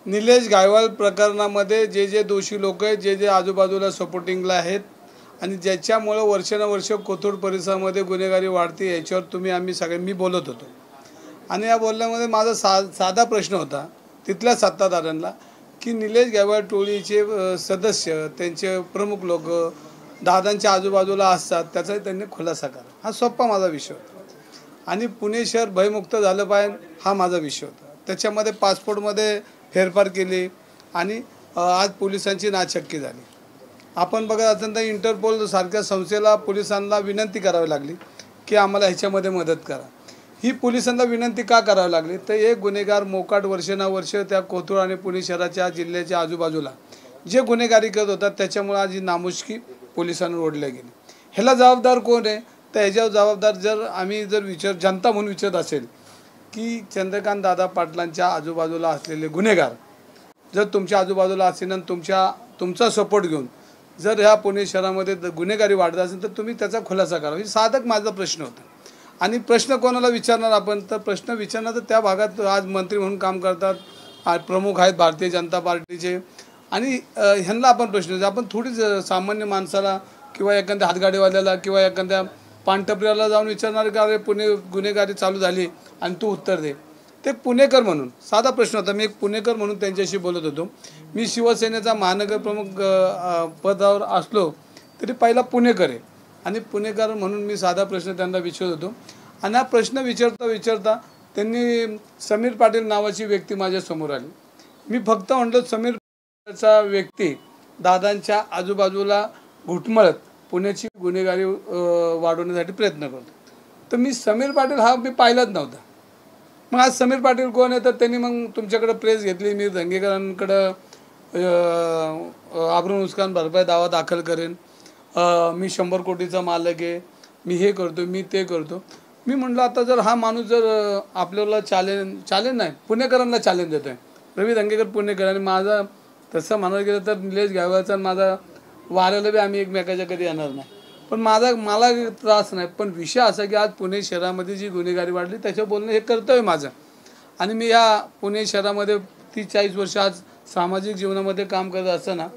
निलेश गायवाल प्रकरणामध्ये जे जे दोषी लोक आहेत, जे जे आजूबाजूला सपोर्टिंगला आहेत आणि ज्याच्यामुळे वर्षानुवर्ष कोथरूड परिसरामध्ये गुन्हेगारी वाढते, याच्यावर आम्ही सगळे मी बोलत होतो. आणि या बोलण्यामध्ये माझा साधा प्रश्न होता तिथल्या सत्ताधाऱ्यांना की निलेश गायवाल टोळीचे सदस्य, त्यांचे प्रमुख लोक दादांच्या आजूबाजूला असतात, त्याचा त्यांनी खुलासा करा. हा सोपा माझा विषय होता. आणि पुणे शहर भयमुक्त झालं पाहिजे, हा माझा विषय होता. त्याच्यामध्ये पासपोर्टमध्ये फेरफार केली आणि आज पोलिसांची नाचक्की झाली. आपण बघत असेल तर इंटरपोल सारख्या संस्थेला पोलिसांना विनंती करावी लागली की आम्हाला ह्याच्यामध्ये मदत करा. ही पोलिसांना विनंती का करावी लागली तर एक गुन्हेगार मोकाट वर्षानुवर्ष त्या कोथरूड आणि पुणे शहराच्या जिल्ह्याच्या आजूबाजूला जे गुन्हेगारी करत होतात, त्याच्यामुळे आज ही नामुष्की पोलिसांवर ओढल्या गेली. ह्याला जबाबदार कोण आहे तर ह्याच्यावर जबाबदार आम्ही जनता म्हणून विचारत असेल की चंद्रकांत दादा पाटलांच्या आजूबाजूला असलेले गुन्हेगार जर तुमच्या आजूबाजूला असेल आणि तुमचा सपोर्ट घेऊन जर ह्या पुणे शहरामध्ये गुन्हेगारी वाढत असेल तर तुम्ही त्याचा खुलासा करा. ही साधक माझा प्रश्न होता. आणि प्रश्न कोणाला विचारणार आपण तर प्रश्न विचारणार तर त्या भागात आज मंत्री म्हणून काम करतात, प्रमुख आहेत भारतीय जनता पार्टीचे, आणि ह्यांना आपण प्रश्न आपण थोडीच सामान्य माणसाला किंवा एखाद्या हातगाडीवाल्याला किंवा एखाद्या पानटपऱ्याला जाऊन विचारणार का अरे पुणे गुन्हेगारी चालू झाली आणि तू उत्तर दे. ते पुणेकर म्हणून साधा प्रश्न होता. मी एक पुणेकर म्हणून त्यांच्याशी बोलत होतो. मी शिवसेनेचा महानगर प्रमुख पदावर असलो तरी पहिला पुणेकर आहे आणि पुणेकर म्हणून मी साधा प्रश्न त्यांना विचारत होतो. आणि हा प्रश्न विचारता त्यांनी समीर पाटील नावाची व्यक्ती माझ्यासमोर आली. मी फक्त म्हटलं समीर पाटीलचा व्यक्ती दादांच्या आजूबाजूला घुटमळत पुण्याची गुन्हेगारी वाढवण्यासाठी प्रयत्न करतो. तर मी समीर पाटील हा मी पाहिलाच नव्हता. मग आज समीर पाटील कोण आहे तर त्यांनी मग तुमच्याकडे प्रेस घेतली, मी दंगेकरांकडं आबरू नुकसान भरपाई दावा दाखल करेन, मी 100 कोटीचा मालक आहे, मी हे करतो, मी ते करतो. मी म्हटलं आता जर हा माणूस जर आपल्याला चॅलेंज नाही पुणेकरांना चॅलेंज देतो आहे, रवी दंगेकर पुणेकर, आणि माझा तसं म्हणायला गेलं तर निलेश गायवालचा माझा वाऱ्याला बी आम्ही एकमेकाच्या कधी येणार नाही, पण मला त्रास नाही. पण विषय असा की आज पुणे शहरामध्ये जी गुन्हेगारी वाढली त्याच्यावर बोलणं हे कर्तव्य माझं. आणि मी या पुणे शहरामध्ये 30-40 वर्ष आज सामाजिक जीवनामध्ये काम करत असताना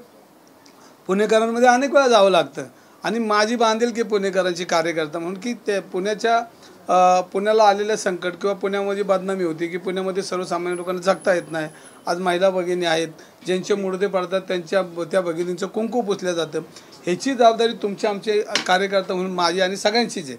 पुणेकरांमध्ये अनेक वेळा जावं लागतं. आणि माझी बांधिलकी पुणेकरांची कार्यकर्ता म्हणून की ते पुण्याला आलेलं संकट किंवा पुण्यामध्ये बदनामी होती की पुण्यामध्ये सर्वसामान्य लोकांना जगता येत नाही. आज महिला भगिनी आहेत ज्यांचे मुडदे पडतात, त्या भगिनींचं कुंकू पुसलं जातं. ह्याची जबाबदारी आमचे कार्यकर्ता म्हणून माझी आणि सगळ्यांचीच आहे.